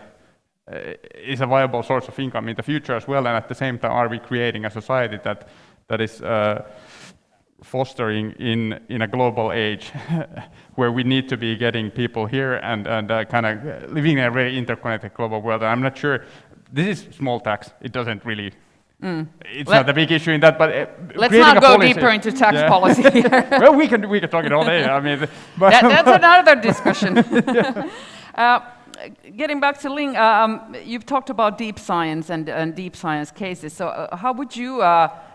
is a viable source of income in the future as well, and at the same time, are we creating a society that is fostering in a global age where we need to be getting people here and kind of living in a very interconnected global world? And I'm not sure, this is small tax, it doesn't really It's not a big issue in that, but Let's creating not a go policy- deeper into tax Yeah. policy here. Well, we can talk it all day. I mean, but That's another discussion. Getting back to Ling, you've talked about deep science and deep science cases. So how would you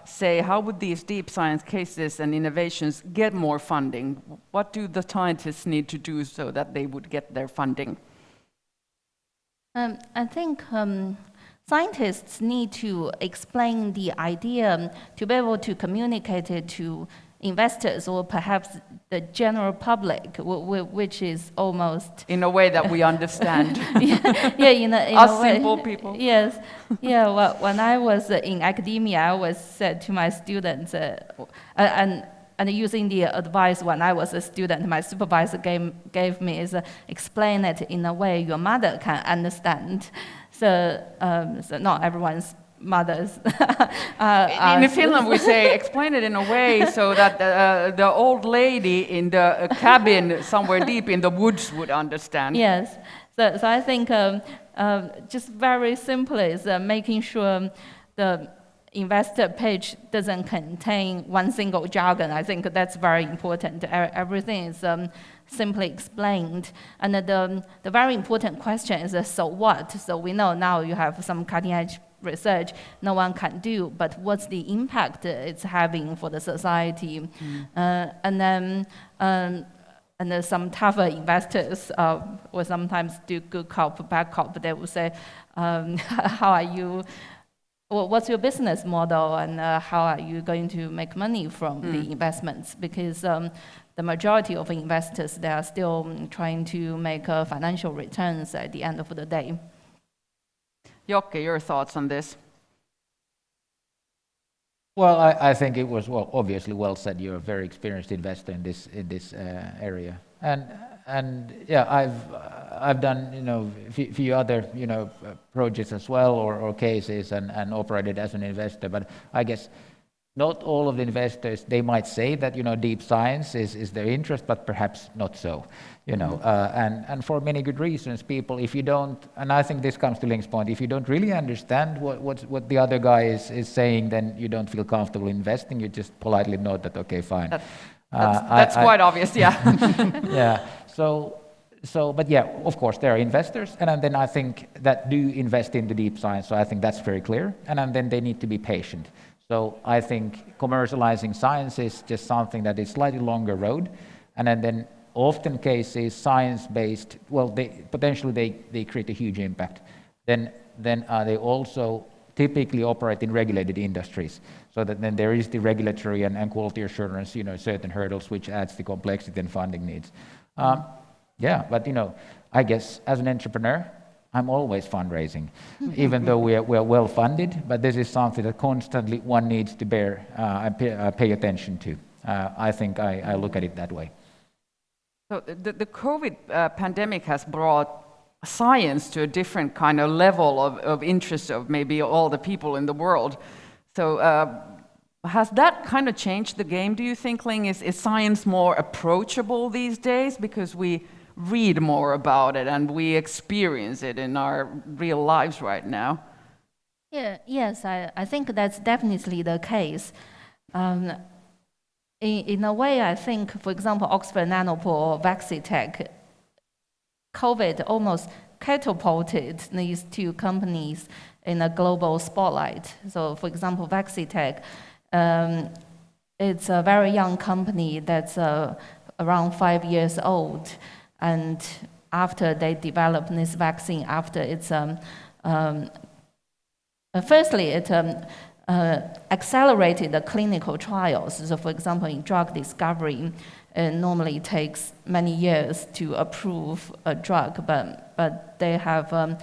say, how would these deep science cases and innovations get more funding? What do the scientists need to do so that they would get their funding? I think scientists need to explain the idea to be able to communicate it to investors or perhaps the general public, which is almost In a way that we understand. in Us a way. simple people. Yes, yeah. Well, when I was in academia, I always said to my students, and using the advice when I was a student, my supervisor gave me is explain it in a way your mother can understand. So not everyone's mothers. In Finland, we say explain it in a way so that the old lady in the cabin somewhere deep in the woods would understand. Yes. So I think just very simply is making sure the investor page doesn't contain one single jargon. I think that's very important. Everything is simply explained. And the very important question is, so what? So we know now you have some cutting edge research no one can do, but what's the impact it's having for the society? And then some tougher investors will sometimes do good cop, bad cop. They will say, how are you, what's your business model, and how are you going to make money from the investments? Because the majority of investors, they are still trying to make financial returns at the end of the day. Jokke, your thoughts on this? Well, I think it was obviously well said. You're a very experienced investor in this area, and yeah, I've done few other projects as well or cases and operated as an investor. But I guess not all of the investors, they might say that deep science is their interest, but perhaps not so. And for many good reasons, people, if you don't, and I think this comes to Ling's point, if you don't really understand what the other guy is saying, then you don't feel comfortable investing. You just politely note that, okay, fine. That's quite obvious, yeah. Yeah. But yeah, of course, there are investors, and then I think that do invest into deep science. So I think that's very clear, and then they need to be patient. So I think commercializing science is just something that is slightly longer road, and then often cases science-based, well, potentially they create a huge impact. Then they also typically operate in regulated industries, so that then there is the regulatory and quality assurance, certain hurdles which adds the complexity and funding needs. Yeah, but I guess as an entrepreneur, I'm always fundraising, even though we are well funded. But this is something that constantly one needs to bear and pay attention to. I think I look at it that way. So the COVID pandemic has brought science to a different kind of level of interest of maybe all the people in the world. So has that kind of changed the game, do you think, Ling? Is science more approachable these days because we read more about it and we experience it in our real lives right now? Yeah, yes, I think that's definitely the case. In a way, I think, for example, Oxford Nanopore or Vaccitech, COVID almost catapulted these two companies in a global spotlight. So, for example, Vaccitech, it's a very young company that's around 5 years old. And after they developed this vaccine, after it's firstly, it accelerated the clinical trials. So, for example, in drug discovery, it normally takes many years to approve a drug, but they have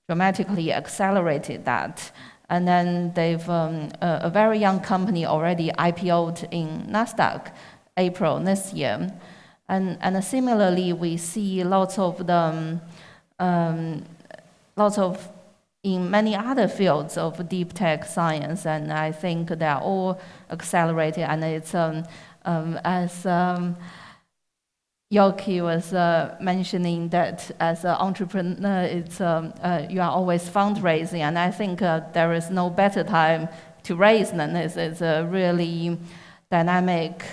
dramatically accelerated that. And then they've a very young company already IPO'd in Nasdaq April this year. And similarly, we see lots of in many other fields of deep tech science, and I think they are all accelerated. And it's as Yoki was mentioning that as an entrepreneur, it's you are always fundraising, and I think there is no better time to raise than this. It's a really dynamic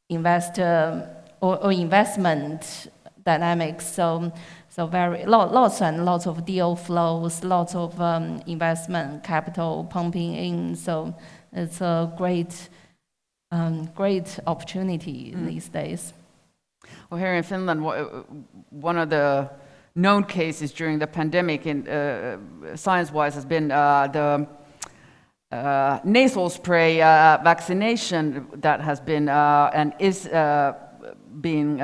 investor or investment dynamics. So lots and lots of deal flows, lots of investment capital pumping in. So it's a great opportunity these days. Well, here in Finland, one of the known cases during the pandemic, in science-wise, has been the nasal spray vaccination that has been and is being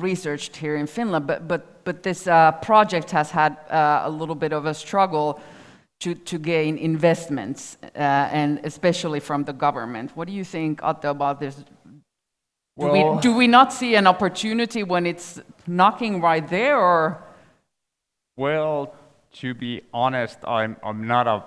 researched here in Finland. But this project has had a little bit of a struggle to gain investments, and especially from the government. What do you think, Atte, about this? Do we not see an opportunity when it's knocking right there, or? Well, to be honest, I'm not a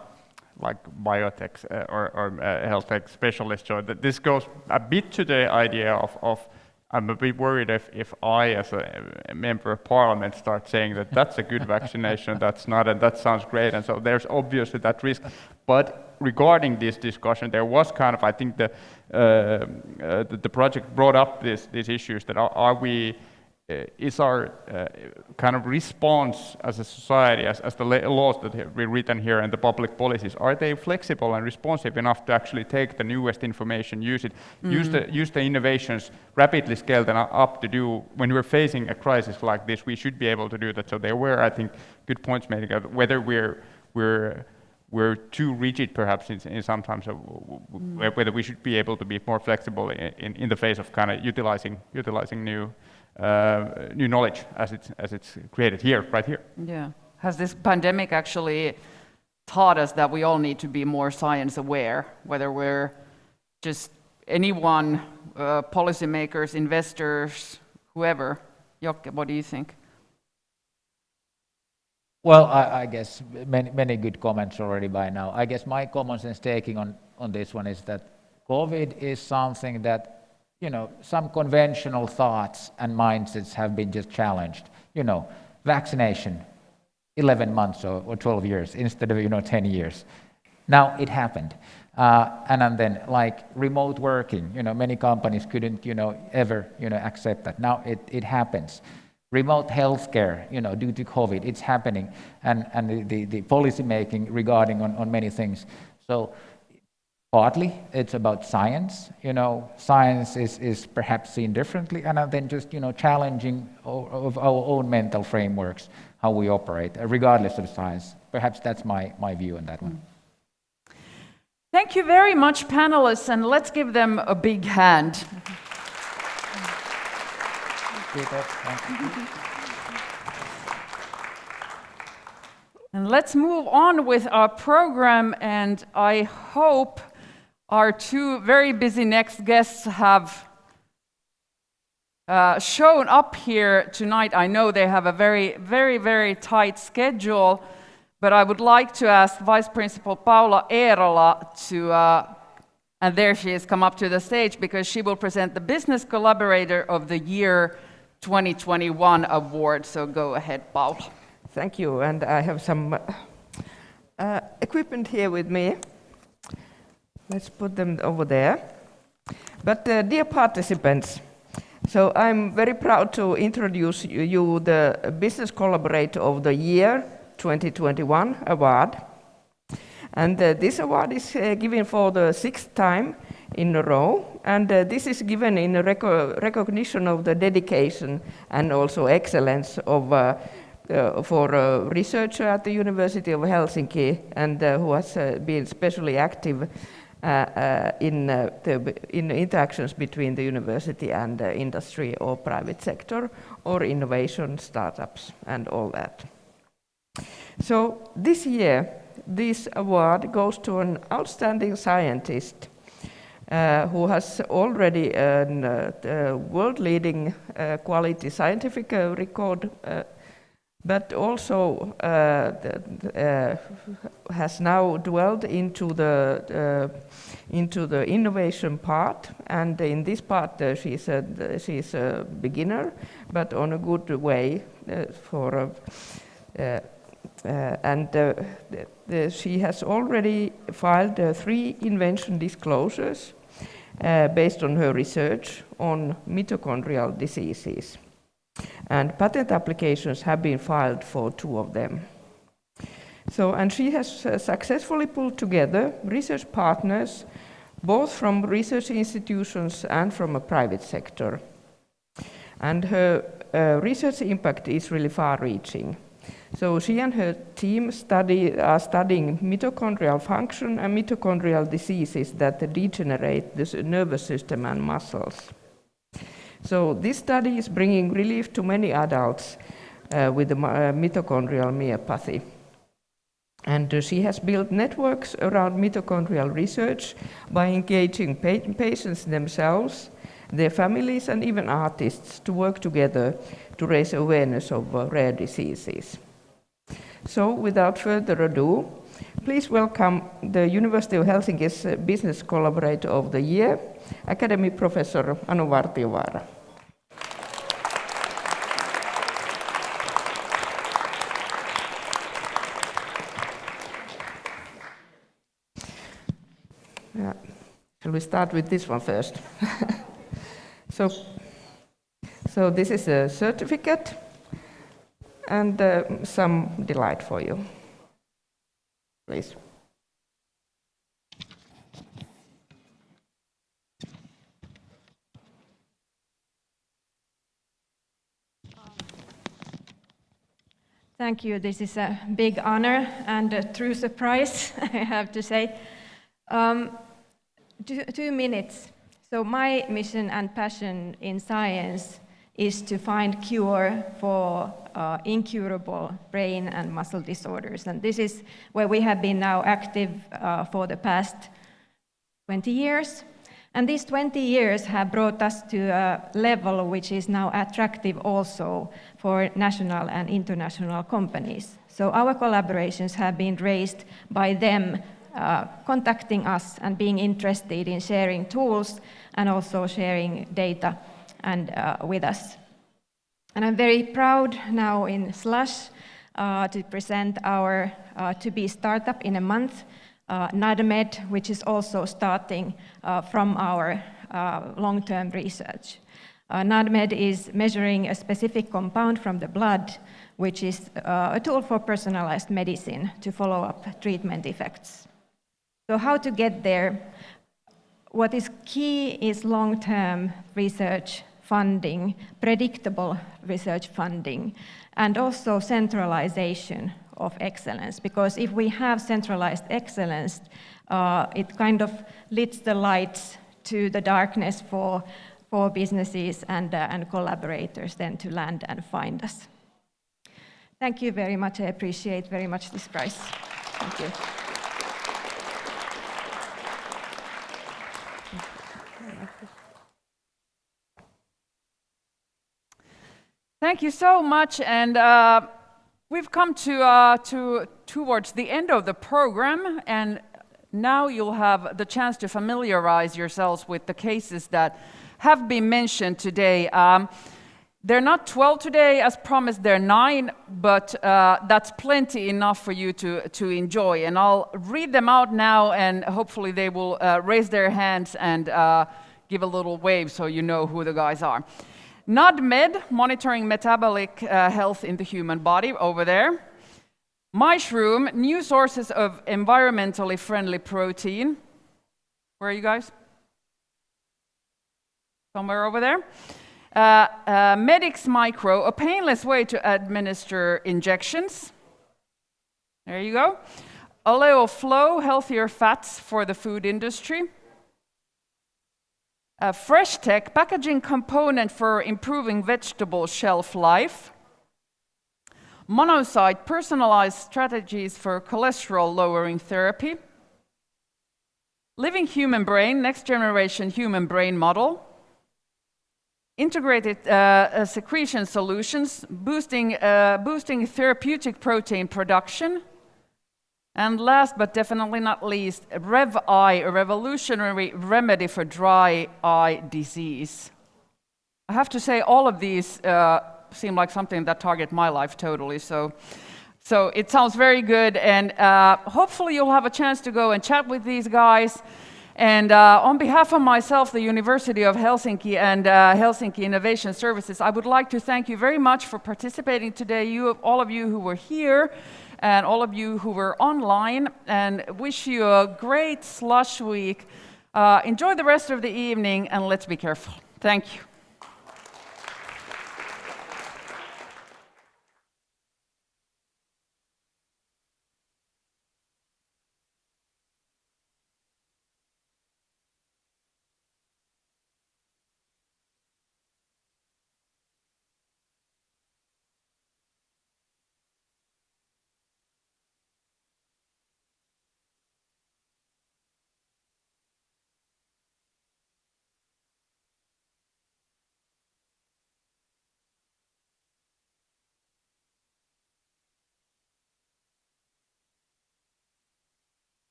biotech or health tech specialist, so that this goes a bit to the idea of I'm a bit worried if I, as a member of parliament, start saying that that's a good vaccination, that's not, and that sounds great, and so there's obviously that risk. But regarding this discussion, there was kind of, I think the project brought up these issues that is our kind of response as a society, as the laws that have been written here and the public policies, are they flexible and responsive enough to actually take the newest information, use it, use the innovations, rapidly scale them up to do, when we're facing a crisis like this, we should be able to do that. So there were, I think, good points made about whether we're too rigid perhaps in sometimes, whether we should be able to be more flexible in the face of kind of utilizing new knowledge as it's created right here. Yeah. Has this pandemic actually taught us that we all need to be more science aware, whether we're just anyone, policymakers, investors, whoever? Jokke, what do you think? Well, I guess many good comments already by now. I guess my common sense taking on this one is that COVID is something that, some conventional thoughts and mindsets have been just challenged. Vaccination, 11 months or 12 years instead of, 10 years. Now it happened. And then like remote working, many companies couldn't, ever, accept that. Now it happens. Remote healthcare, due to COVID, it's happening. And the policy making regarding on many things. So partly it's about science. Science is perhaps seen differently, and then just challenging of our own mental frameworks, how we operate, regardless of science. Perhaps that's my view on that one. Thank you very much, panelists, and let's give them a big hand. And let's move on with our program, and I hope our two very busy next guests have shown up here tonight. I know they have a very, very, very tight schedule, but I would like to ask Vice Principal Paula Eerola to, and there she is, come up to the stage, because she will present the Business Collaborator of the Year 2021 award. So go ahead, Paula. Thank you, and I have some equipment here with me. Let's put them over there. But dear participants, so I'm very proud to introduce you the Business Collaborator of the Year 2021 award. And this award is given for the 6th time in a row, and this is given in recognition of the dedication and also excellence of for a researcher at the University of Helsinki, and who has been especially active in interactions between the university and industry or private sector or innovation startups and all that. So this year, this award goes to an outstanding scientist who has already a world-leading quality scientific record, but also has now dwelled into the into the innovation part, and in this part she's a beginner, but on a good way she has already filed 3 invention disclosures based on her research on mitochondrial diseases. And patent applications have been filed for 2 of them. So, and she has successfully pulled together research partners, both from research institutions and from a private sector. And her research impact is really far-reaching. So she and her team are studying mitochondrial function and mitochondrial diseases that degenerate the nervous system and muscles. So this study is bringing relief to many adults with the mitochondrial myopathy. And she has built networks around mitochondrial research by engaging patients themselves, their families, and even artists to work together to raise awareness of rare diseases. So, without further ado, please welcome the University of Helsinki's Business Collaborator of the Year, Academy Professor Anu Vartiovaara. Yeah. Shall we start with this one first? So this is a certificate and some delight for you. Please. Thank you. This is a big honor and a true surprise, I have to say. 2 minutes. So my mission and passion in science is to find cure for incurable brain and muscle disorders. And this is where we have been now active for the past 20 years. And these 20 years have brought us to a level which is now attractive also for national and international companies. So our collaborations have been raised by them contacting us and being interested in sharing tools and also sharing data and with us. And I'm very proud now in Slush to present our to-be startup in a month, NADMED, which is also starting from our long-term research. NADMED is measuring a specific compound from the blood, which is a tool for personalized medicine to follow up treatment effects. So how to get there? What is key is long-term research funding, predictable research funding, and also centralization of excellence. Because if we have centralized excellence, it kind of leads the lights to the darkness for businesses and collaborators then to land and find us. Thank you very much. I appreciate very much this prize. Thank you. Thank you so much, and we've come towards the end of the program, and now you'll have the chance to familiarize yourselves with the cases that have been mentioned today. They're not 12 today, as promised, they're 9, but that's plenty enough for you to enjoy. And I'll read them out now, and hopefully they will raise their hands and give a little wave so you know who the guys are. NADMED, monitoring metabolic health in the human body, over there. Mushroom, new sources of environmentally friendly protein. Where are you guys? Somewhere over there. Medix Micro, a painless way to administer injections. There you go. Oleo Flow, healthier fats for the food industry. Fresh Tech, packaging component for improving vegetable shelf life. Monocyte, personalized strategies for cholesterol-lowering therapy. Living human brain, next generation human brain model. Integrated secretion solutions, boosting therapeutic protein production. And last but definitely not least, Rev Eye, a revolutionary remedy for dry eye disease. I have to say all of these seem like something that target my life totally, so it sounds very good, and hopefully you'll have a chance to go and chat with these guys. And on behalf of myself, the University of Helsinki, and Helsinki Innovation Services, I would like to thank you very much for participating today, all of you who were here, and all of you who were online, and wish you a great Slush week. Enjoy the rest of the evening, and let's be careful. Thank you.